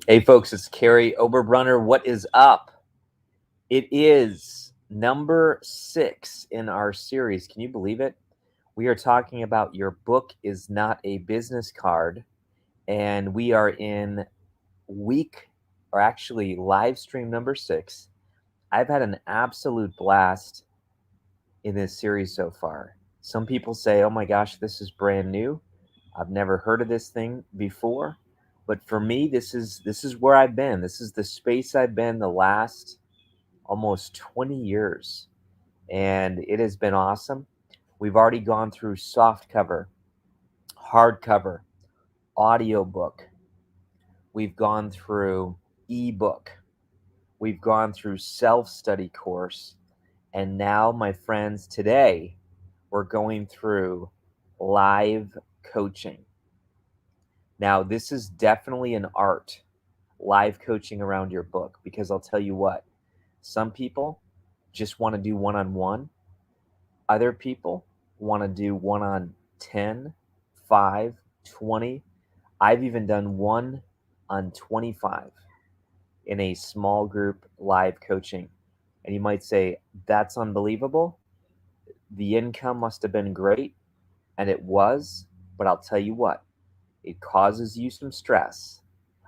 Hey folks, it's Kary Oberbrunner. What is up? It is number 6 in our series. Can you believe it? We are talking about Your Book is Not a Business Card, and we are in week, or actually live stream number 6. I've had an absolute blast in this series so far. Some people say, oh my gosh, this is brand new. I've never heard of this thing before. But for me, this is where I've been. This is the space I've been the last almost 20 years. And it has been awesome. We've already gone through soft cover, hardcover, audiobook. We've gone through ebook. We've gone through self-study course. And now, my friends, today we're going through live coaching. Now, this is definitely an art, live coaching around your book, because I'll tell you what, some people just want to do one-on-one. Other people want to do one on 10, 5, 20. I've even done one on 25 in a small group live coaching. And you might say, that's unbelievable. The income must have been great. And it was, but I'll tell you what, it causes you some stress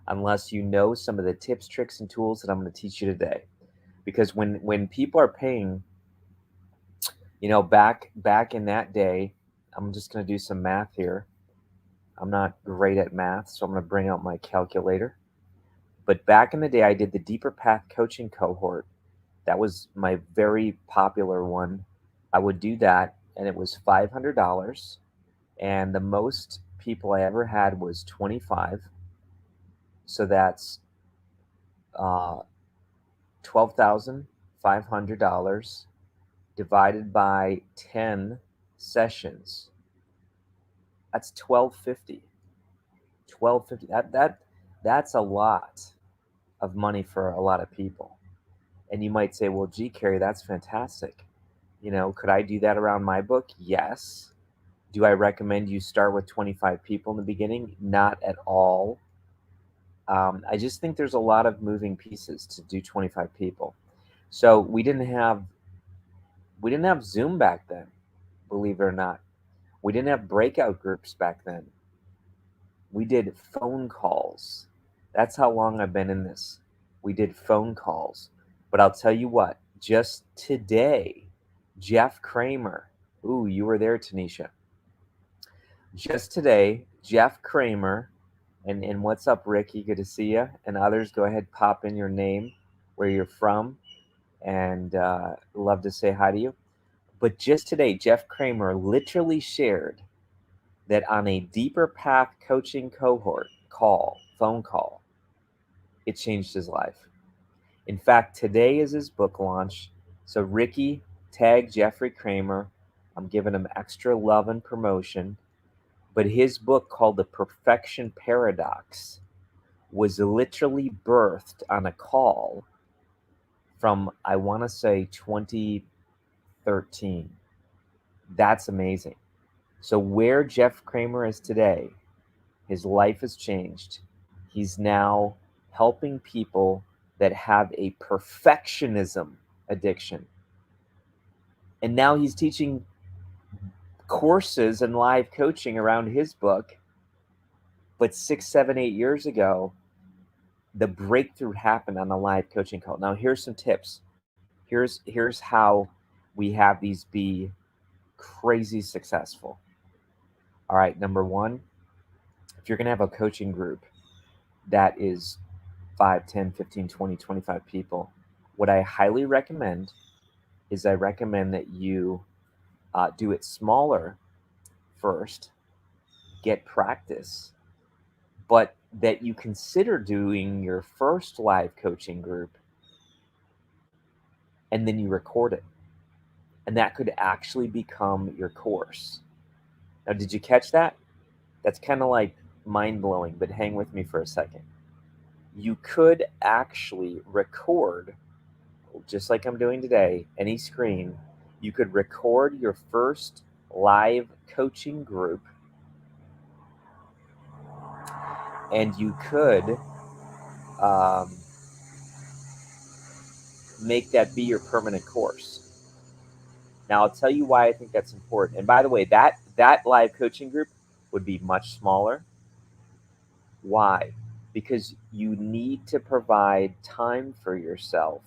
unless you know some of the tips, tricks, and tools that I'm going to teach you today. Because when people are paying, back in that day, I'm just going to do some math here. I'm not great at math, so I'm going to bring out my calculator. But back in the day, I did the Deeper Path coaching cohort. That was my very popular one. I would do that, and it was $500. And the most people I ever had was 25. So that's $12,500 divided by 10 sessions. That's $1,250. That's a lot of money for a lot of people. And you might say, well, gee, Kary, that's fantastic. Could I do that around my book? Yes. Do I recommend you start with 25 people in the beginning? Not at all. I just think there's a lot of moving pieces to do 25 people. So we didn't have Zoom back then, believe it or not. We didn't have breakout groups back then. We did phone calls. That's how long I've been in this. We did phone calls. But I'll tell you what, just today, Jeff Kramer, ooh, you were there, Tanisha. Just today, Jeff Kramer, and what's up, Ricky? Good to see you. And others, go ahead, pop in your name, where you're from, and love to say hi to you. But just today, Jeff Kramer literally shared that on a Deeper Path coaching cohort phone call, it changed his life. In fact, today is his book launch. So Ricky, tag Jeffrey Kramer. I'm giving him extra love and promotion. But his book, called The Perfection Paradox, was literally birthed on a call from, I want to say, 2013. That's amazing. So where Jeff Kramer is today, his life has changed. He's now helping people that have a perfectionism addiction. And now he's teaching courses and live coaching around his book. But 6, 7, 8 years ago, the breakthrough happened on a live coaching call. Now, here's some tips. Here's how we have these be crazy successful. All right, number one, if you're going to have a coaching group that is 5, 10, 15, 20, 25 people, what I highly recommend is I recommend that you do it smaller first, get practice, but that you consider doing your first live coaching group and then you record it. And that could actually become your course. Now, did you catch that? That's kind of like mind-blowing, but hang with me for a second. You could actually record, just like I'm doing today, any screen. You could record your first live coaching group, and you could make that be your permanent course. Now, I'll tell you why I think that's important. And by the way, that live coaching group would be much smaller. Why? Because you need to provide time for yourself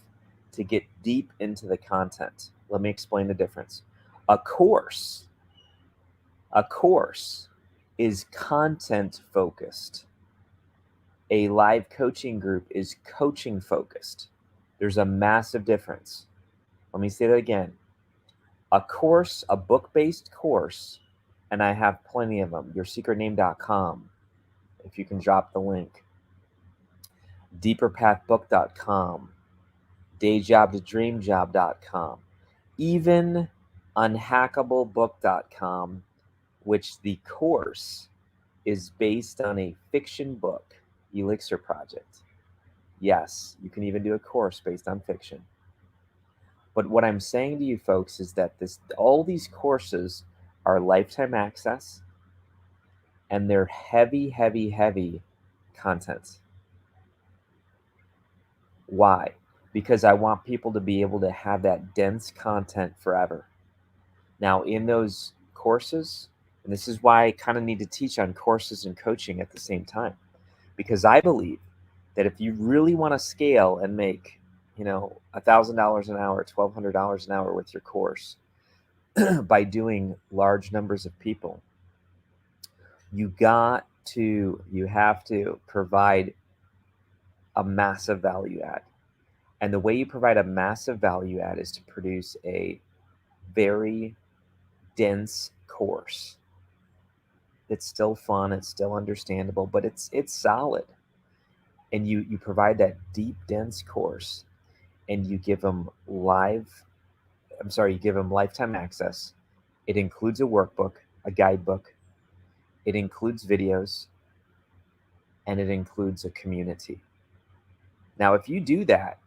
to get deep into the content. Let me explain the difference. A course is content focused. A live coaching group is coaching focused. There's a massive difference. Let me say that again. A course, a book-based course, and I have plenty of them. YourSecretName.com, if you can drop the link. DeeperPathBook.com, DayJobToDreamJob.com, even UnhackableBook.com, which the course is based on a fiction book, Elixir Project. Yes, you can even do a course based on fiction. But what I'm saying to you folks is that all these courses are lifetime access, and they're heavy, heavy, heavy content. Why? Because I want people to be able to have that dense content forever. Now, in those courses, and this is why I kind of need to teach on courses and coaching at the same time, because I believe that if you really want to scale and make, $1,000 an hour, $1,200 an hour with your course by doing large numbers of people, you have to provide a massive value add. And the way you provide a massive value add is to produce a very dense course. It's still fun, it's still understandable, but it's solid. And you provide that deep, dense course, and you give them lifetime access. It includes a workbook, a guidebook. It includes videos, and it includes a community. Now, if you do that,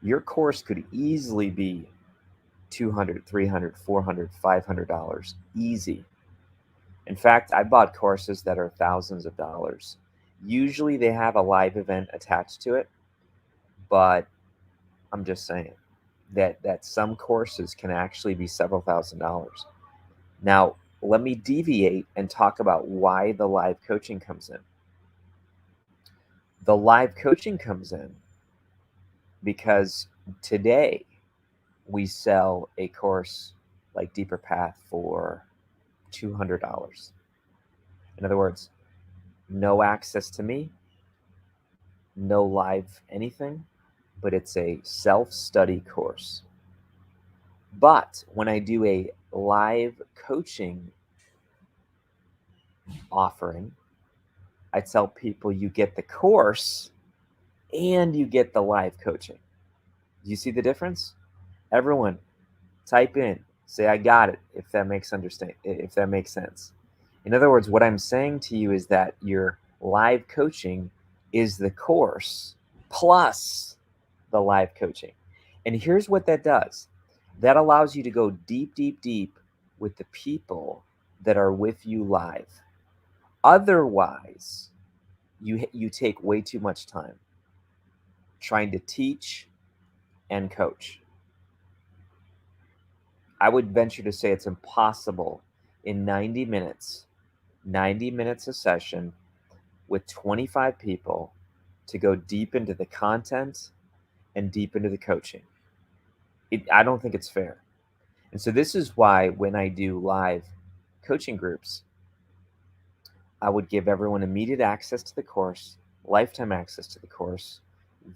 your course could easily be $200, $300, $400, $500 easy. In fact, I bought courses that are thousands of dollars. Usually they have a live event attached to it, but I'm just saying that some courses can actually be several $1,000s. Now, let me deviate and talk about why the live coaching comes in. The live coaching comes in because today we sell a course like Deeper Path for $200. In other words, no access to me, no live anything, but it's a self-study course. But when I do a live coaching offering, I tell people you get the course and you get the live coaching. Do you see the difference? Everyone, type in, say I got it, if that makes sense. In other words, what I'm saying to you is that your live coaching is the course plus the live coaching. And here's what that does. That allows you to go deep, deep, deep with the people that are with you live. Otherwise, you take way too much time trying to teach and coach. I would venture to say it's impossible in 90 minutes a session with 25 people to go deep into the content and deep into the coaching. I don't think it's fair. And so this is why when I do live coaching groups, I would give everyone immediate access to the course, lifetime access to the course,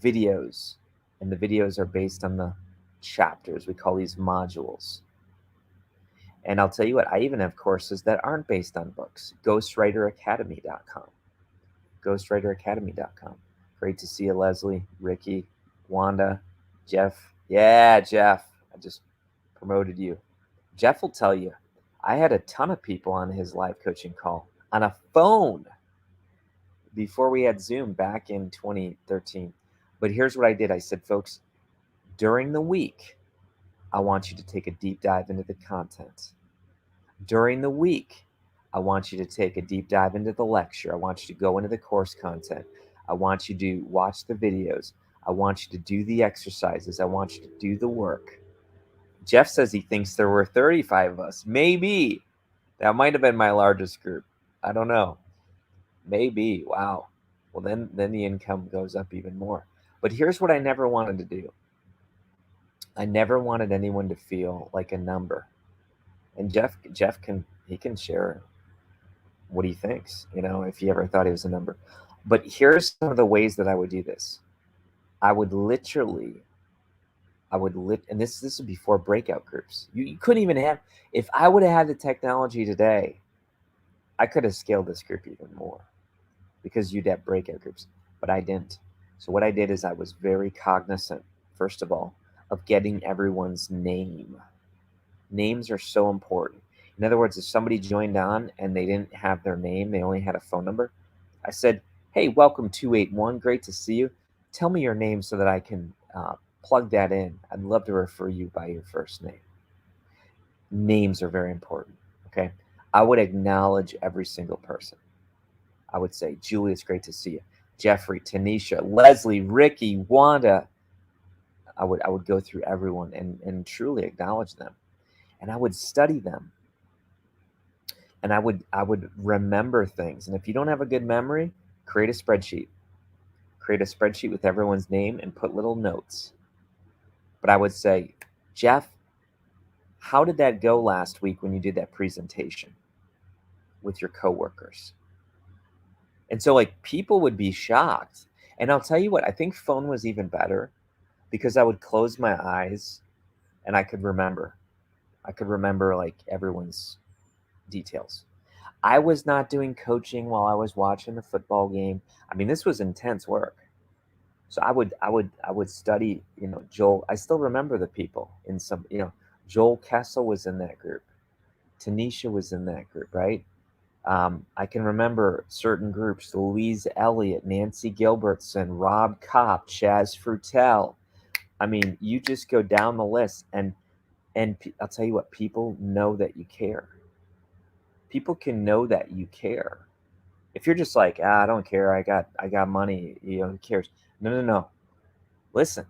videos, and the videos are based on the chapters. We call these modules. And I'll tell you what, I even have courses that aren't based on books. GhostwriterAcademy.com. GhostwriterAcademy.com. Great to see you, Leslie, Ricky, Wanda, Jeff. Yeah, Jeff, I just promoted you. Jeff will tell you, I had a ton of people on his live coaching call on a phone before we had Zoom back in 2013. But here's what I did. I said, folks, during the week, I want you to take a deep dive into the content. During the week, I want you to take a deep dive into the lecture. I want you to go into the course content. I want you to watch the videos. I want you to do the exercises. I want you to do the work. Jeff says he thinks there were 35 of us. Maybe. That might have been my largest group. I don't know. Maybe. Wow. Well, then the income goes up even more. But here's what I never wanted to do. I never wanted anyone to feel like a number. And Jeff can share what he thinks, if he ever thought he was a number. But here's some of the ways that I would do this. I would literally, and this is before breakout groups. You couldn't even have, if I would have had the technology today, I could have scaled this group even more because you'd have breakout groups, but I didn't. So what I did is I was very cognizant, first of all, of getting everyone's name. Names are so important. In other words, if somebody joined on and they didn't have their name, they only had a phone number, I said, hey, welcome 281, great to see you. Tell me your name so that I can plug that in. I'd love to refer you by your first name. Names are very important, okay? I would acknowledge every single person. I would say, Julie, it's great to see you. Jeffrey, Tanisha, Leslie, Ricky, Wanda. I would go through everyone and truly acknowledge them. And I would study them. And I would remember things. And if you don't have a good memory, create a spreadsheet. Create a spreadsheet with everyone's name and put little notes. But I would say, Jeff, how did that go last week when you did that presentation with your coworkers? And so people would be shocked. And I'll tell you what, I think phone was even better because I would close my eyes and I could remember. I could remember everyone's details. I was not doing coaching while I was watching the football game. I mean, this was intense work. So I would study, Joel. I still remember the people in some, Joel Kessel was in that group. Tanisha was in that group, right? I can remember certain groups: Louise Elliott, Nancy Gilbertson, Rob Kopp, Chaz Frutel. I mean, you just go down the list, and I'll tell you what, people know that you care. People can know that you care. If you're just like, I don't care, I got money, who cares? No. Listen,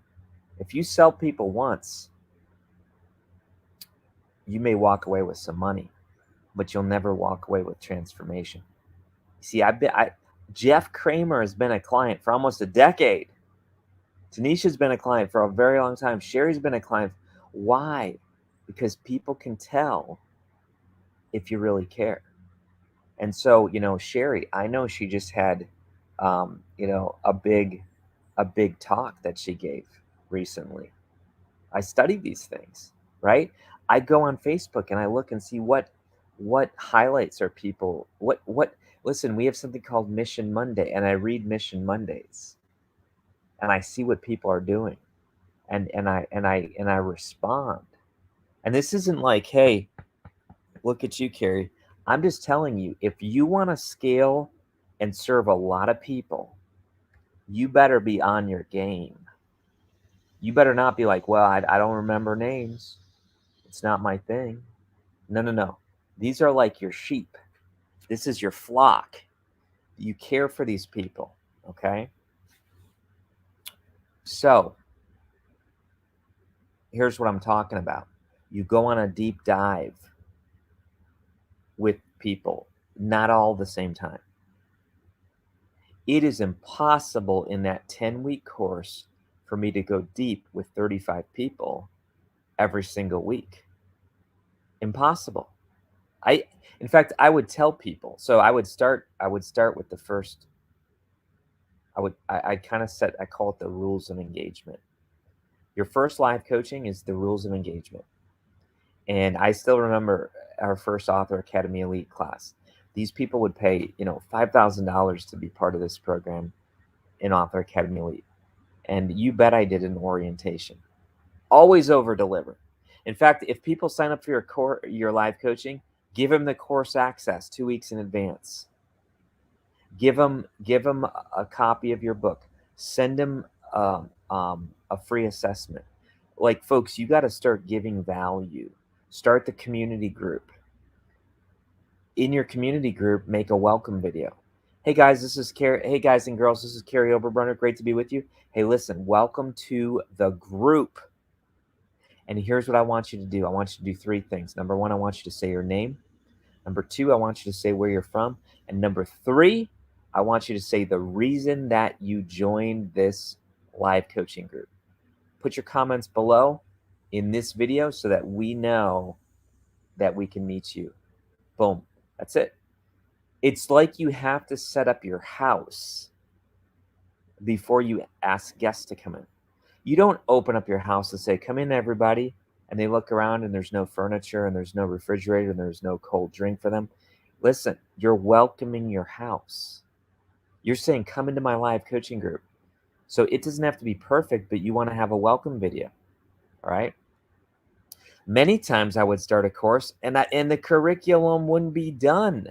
if you sell people once, you may walk away with some money, but you'll never walk away with transformation. See, Jeff Kramer has been a client for almost a decade. Tanisha's been a client for a very long time. Sherry's been a client. Why? Because people can tell if you really care. And so, Sherry, I know she just had, a big talk that she gave recently. I study these things, right? I go on Facebook and I look and see what highlights are people, listen, we have something called Mission Monday, and I read Mission Mondays and I see what people are doing, and I respond. And this isn't like, hey, look at you, Kary. I'm just telling you, if you want to scale and serve a lot of people, you better be on your game. You better not be like, well, I don't remember names. It's not my thing. No. These are like your sheep. This is your flock. You care for these people, okay? So here's what I'm talking about. You go on a deep dive with people, not all the same time. It is impossible in that 10-week course for me to go deep with 35 people every single week. Impossible. In fact, I would tell people. So I would start with the first. I kind of I call it the rules of engagement. Your first live coaching is the rules of engagement. And I still remember our first Author Academy Elite class. These people would pay, $5,000 to be part of this program in Author Academy Elite. And you bet I did an orientation. Always over deliver. In fact, if people sign up for your live coaching, give them the course access 2 weeks in advance. Give them a copy of your book. Send them a free assessment. Folks, you got to start giving value. Start the community group. In your community group, make a welcome video. Hey guys, this is Kary. Hey guys and girls, this is Kary Oberbrunner. Great to be with you. Hey, listen, welcome to the group. And here's what I want you to do. I want you to do three things. Number one, I want you to say your name. Number two, I want you to say where you're from. And number three, I want you to say the reason that you joined this live coaching group. Put your comments below in this video so that we know that we can meet you. Boom. That's it. It's like you have to set up your house before you ask guests to come in. You don't open up your house and say, come in, everybody. And they look around and there's no furniture and there's no refrigerator and there's no cold drink for them. Listen, you're welcoming your house. You're saying, come into my live coaching group. So it doesn't have to be perfect, but you want to have a welcome video. All right. Many times I would start a course and the curriculum wouldn't be done.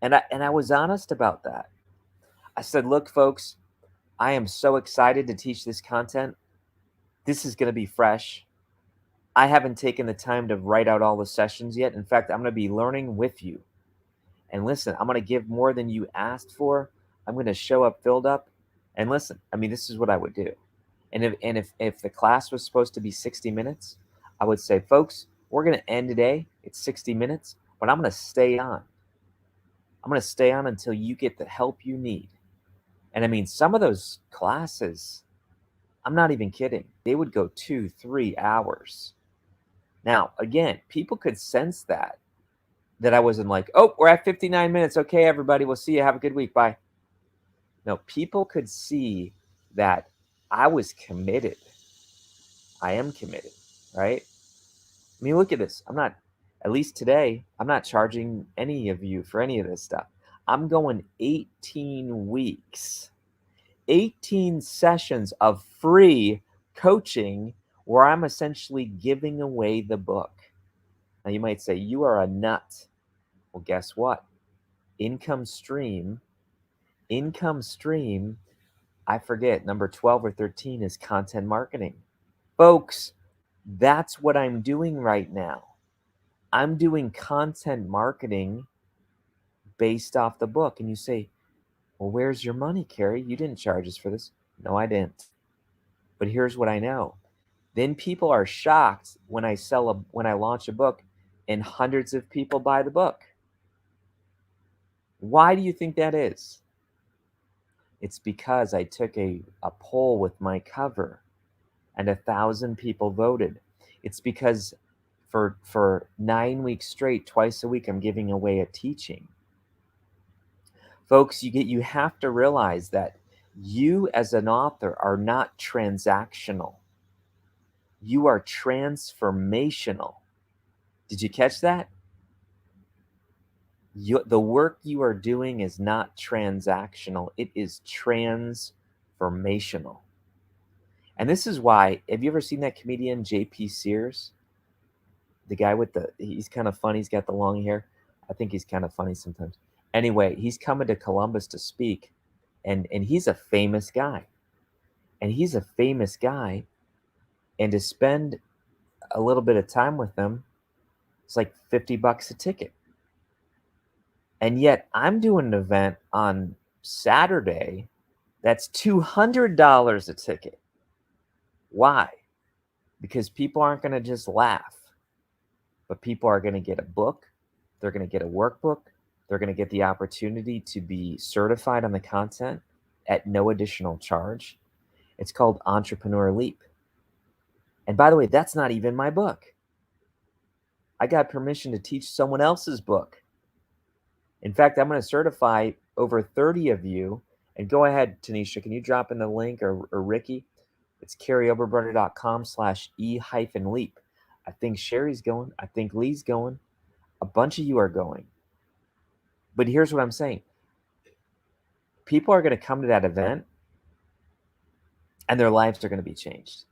And I was honest about that. I said, look, folks, I am so excited to teach this content. This is going to be fresh. I haven't taken the time to write out all the sessions yet. In fact, I'm going to be learning with you. And listen, I'm going to give more than you asked for. I'm going to show up filled up. And listen, I mean, this is what I would do. And if the class was supposed to be 60 minutes, I would say, folks, we're going to end today. It's 60 minutes, but I'm going to stay on. I'm going to stay on until you get the help you need. And I mean, some of those classes, I'm not even kidding, they would go 2-3 hours. Now, again, people could sense that I wasn't like, oh, we're at 59 minutes. Okay, everybody, we'll see you. Have a good week. Bye. No, people could see that I was committed. I am committed, right? I mean, look at this. I'm not, at least today, I'm not charging any of you for any of this stuff. I'm going 18 weeks, 18 sessions of free coaching where I'm essentially giving away the book. Now you might say, you are a nut. Well, guess what? Income stream, I forget, number 12 or 13 is content marketing. Folks, that's what I'm doing right now. I'm doing content marketing based off the book. And you say, well, where's your money, Kary? You didn't charge us for this. No, I didn't. But here's what I know. Then people are shocked when I launch a book and hundreds of people buy the book. Why do you think that is? It's because I took a poll with my cover and 1,000 people voted. It's because for 9 weeks straight, twice a week, I'm giving away a teaching. Folks, you have to realize that you as an author are not transactional. You are transformational. Did you catch that? The work you are doing is not transactional. It is transformational. And this is why, have you ever seen that comedian, J.P. Sears? The guy with he's kind of funny. He's got the long hair. I think he's kind of funny sometimes. Anyway, he's coming to Columbus to speak. And he's a famous guy. And to spend a little bit of time with him, it's like $50 a ticket. And yet I'm doing an event on Saturday that's $200 a ticket. Why? Because people aren't going to just laugh, but people are going to get a book. They're going to get a workbook. They're going to get the opportunity to be certified on the content at no additional charge. It's called Entrepreneur Leap. And by the way, that's not even my book. I got permission to teach someone else's book. In fact, I'm going to certify over 30 of you. And go ahead, Tanisha, can you drop in the link, or Ricky? It's karyoberbrunner.com/e-leap. I think Sherry's going. I think Lee's going. A bunch of you are going. But here's what I'm saying. People are going to come to that event and their lives are going to be changed.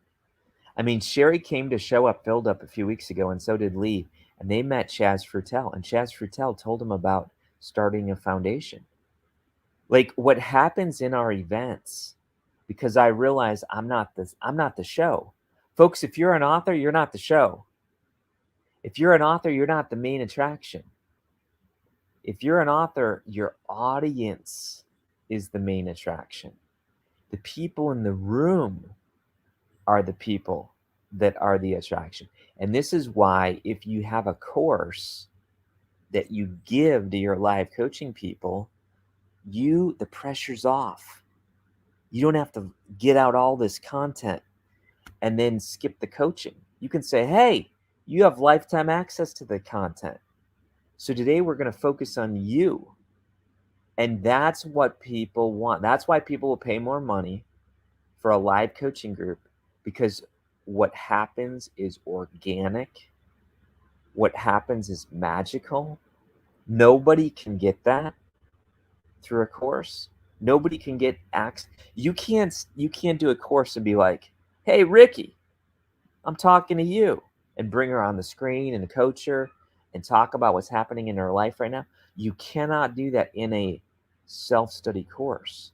I mean, Sherry came to Show Up Filled Up a few weeks ago, and so did Lee. And they met Chaz Frutel, and Chaz Frutel told them about starting a foundation. Like, what happens in our events, because I realize I'm not the show. Folks, if you're an author, you're not the show. If you're an author, you're not the main attraction. If you're an author, your audience is the main attraction. The people in the room are the people that are the attraction. And this is why if you have a course that you give to your live coaching people, the pressure's off. You don't have to get out all this content and then skip the coaching. You can say, hey, you have lifetime access to the content. So today we're going to focus on you. And that's what people want. That's why people will pay more money for a live coaching group, because what happens is organic. What happens is magical. Nobody can get that through a course. Nobody can get access. You can't do a course and be like, hey, Ricky, I'm talking to you, and bring her on the screen and coach her and talk about what's happening in her life right now. You cannot do that in a self-study course.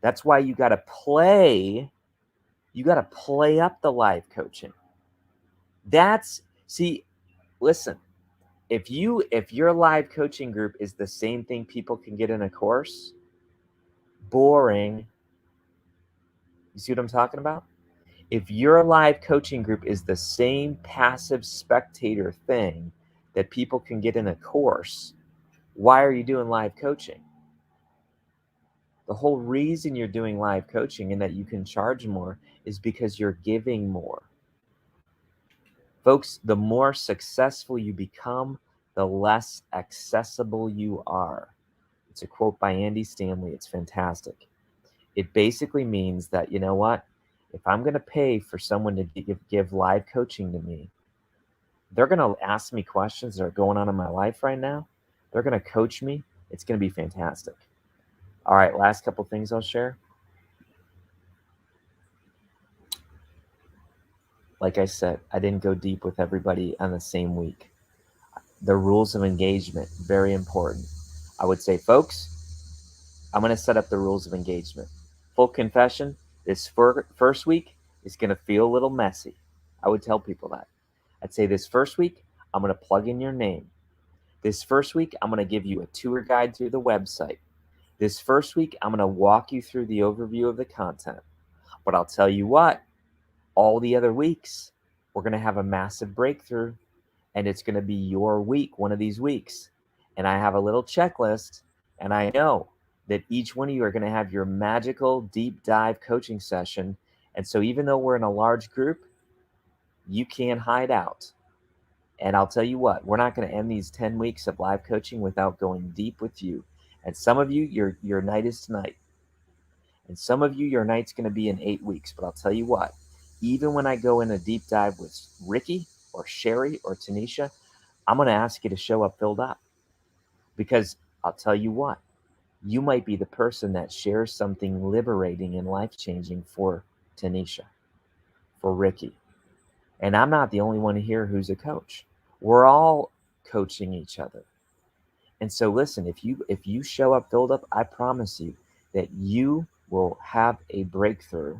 That's why you got to play up the live coaching. Listen, if your live coaching group is the same thing people can get in a course, boring. You see what I'm talking about? If your live coaching group is the same passive spectator thing that people can get in a course, why are you doing live coaching? The whole reason you're doing live coaching and that you can charge more is because you're giving more. Folks, the more successful you become, the less accessible you are. It's a quote by Andy Stanley. It's fantastic. It basically means that, you know what? If I'm going to pay for someone to give live coaching to me, they're going to ask me questions that are going on in my life right now. They're going to coach me. It's going to be fantastic. All right, last couple things I'll share. Like I said, I didn't go deep with everybody on the same week. The rules of engagement, very important. I would say, folks, I'm going to set up the rules of engagement. Full confession, this first week is going to feel a little messy. I would tell people that. I'd say this first week, I'm going to plug in your name. This first week, I'm going to give you a tour guide through the website. This first week, I'm going to walk you through the overview of the content. But I'll tell you what, all the other weeks, we're going to have a massive breakthrough, and it's going to be your week, one of these weeks. And I have a little checklist, and I know that each one of you are going to have your magical deep dive coaching session. And so even though we're in a large group, you can't hide out. And I'll tell you what, we're not going to end these 10 weeks of live coaching without going deep with you. And some of you, your night is tonight. And some of you, your night's going to be in 8 weeks. But I'll tell you what, even when I go in a deep dive with Ricky or Sherry or Tanisha, I'm going to ask you to show up filled up. Because I'll tell you what, you might be the person that shares something liberating and life-changing for Tanisha, for Ricky. And I'm not the only one here who's a coach. We're all coaching each other. And so listen, if you show up filled up, I promise you that you will have a breakthrough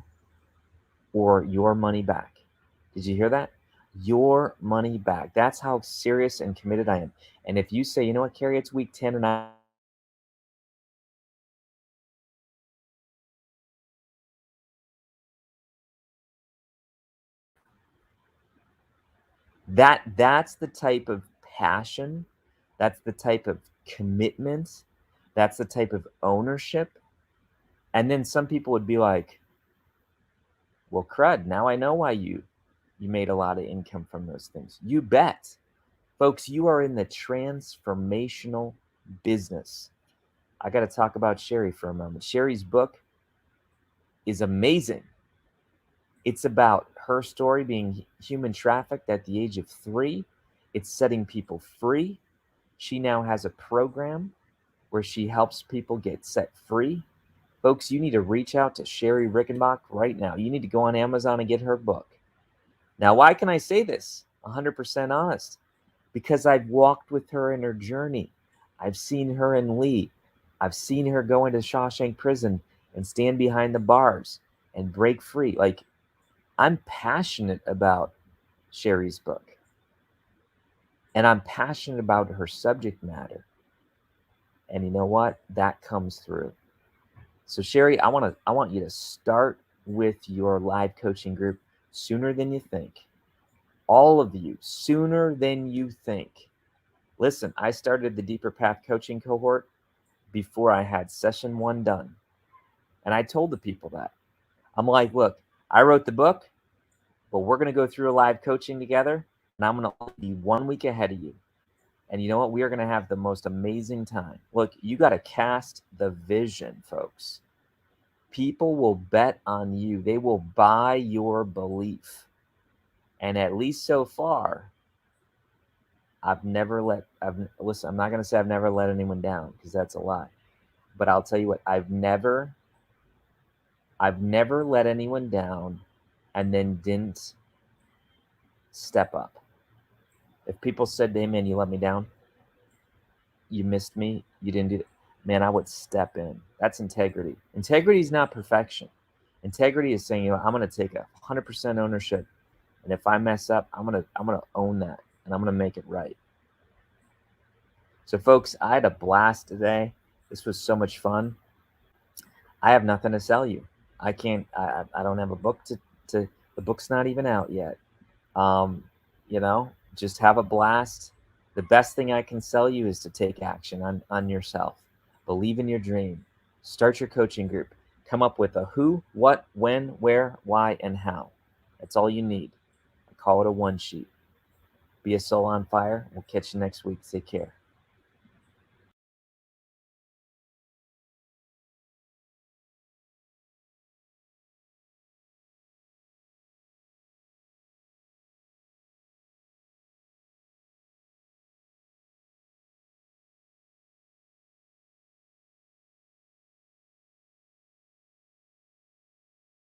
or your money back. Did you hear that? Your money back. That's how serious and committed I am. And if you say, you know what, Kary, it's week 10 and that's the type of passion, that's the type of commitment, that's the type of ownership. And then some people would be like, well, crud, now I know why you made a lot of income from those things. You bet. Folks, you are in the transformational business. I got to talk about Sherry for a moment. Sherry's book is amazing. It's about her story being human trafficked at the age of 3. It's setting people free. She now has a program where she helps people get set free. Folks, you need to reach out to Sherry Rickenbach right now. You need to go on Amazon and get her book. Now, why can I say this? 100% honest. Because I've walked with her in her journey. I've seen her in Lee. I've seen her go into Shawshank Prison and stand behind the bars and break free. Like, I'm passionate about Sherry's book. And I'm passionate about her subject matter. And you know what? That comes through. So Sherry, I want you to start with your live coaching group sooner than you think. All of you, sooner than you think. Listen, I started the Deeper Path coaching cohort before I had session 1 done. And I told the people that. I'm like, look, I wrote the book, but we're going to go through a live coaching together, and I'm going to be 1 week ahead of you. And you know what? We are going to have the most amazing time. Look, you got to cast the vision, folks. People will bet on you. They will buy your belief. And at least so far, listen, I'm not going to say I've never let anyone down, because that's a lie. But I'll tell you what, I've never let anyone down and then didn't step up. If people said, hey man, you let me down, you missed me, you didn't do that, man, I would step in. That's integrity. Integrity is not perfection. Integrity is saying, I'm going to take 100% ownership, and if I mess up, I'm going to own that, and I'm going to make it right. So folks, I had a blast today. This was so much fun. I have nothing to sell you. I don't have a book to the book's not even out yet. Just have a blast. The best thing I can sell you is to take action on yourself. Believe in your dream. Start your coaching group. Come up with a who, what, when, where, why, and how. That's all you need. I call it a one sheet. Be a soul on fire. We'll catch you next week. Take care.